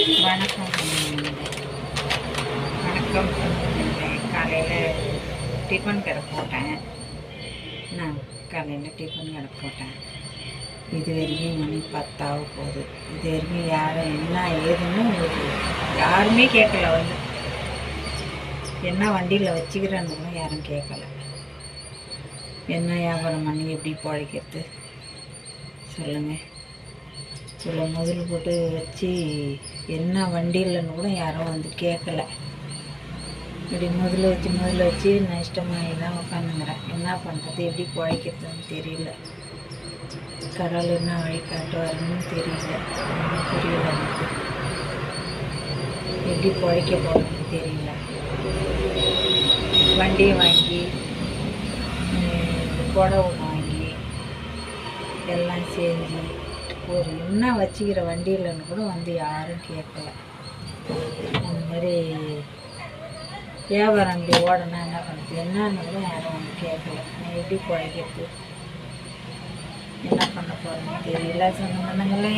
வணக்கம் வணக்கம். காலையில் டிஃபன் கடை போட்டேன். நான் காலையில் டிஃபன் கடை போட்டேன். இது வரைக்கும் மணி 10 ஆக போகுது. இது வரைக்கும் யாரும் என்ன ஏதுன்னு யாருமே கேட்கல. வந்து என்ன வண்டியில் வச்சுக்கிறேன்னு கூட யாரும் கேட்கல. என்ன வியாபாரம் பண்ணி எப்படி பிழைக்கிறது சொல்லுங்கள். இவ்வளோ முதல் போட்டு வச்சு என்ன வண்டியில்னு கூட யாரும் வந்து கேட்கல. இப்படி முதல்ல வச்சு நஷ்டமாகி தான் உட்காந்துங்கிறேன். என்ன பண்ணுறது, எப்படி பிழைக்கிறதுன்னு தெரியல. கடவுள் என்ன வழி காட்டுவாருன்னு தெரியல. புரியல எனக்கு. எப்படி பிழைக்க போகிறதுன்னு தெரியல. வண்டியை வாங்கி புடவை வாங்கி எல்லாம் செஞ்சு ஒரு என்ன வச்சுக்கிற வண்டியில்னு கூட வந்து யாரும் கேட்கல. அந்த மாதிரி வியாபாரம் இப்படி ஓடனா என்ன பண்ணுறது, என்னன்னு கூட யாரும் வந்து கேட்கல. நான் எப்படி பிழைக்கிறது, என்ன பண்ண போகிறேன்னு தெரியல. சொந்தங்களே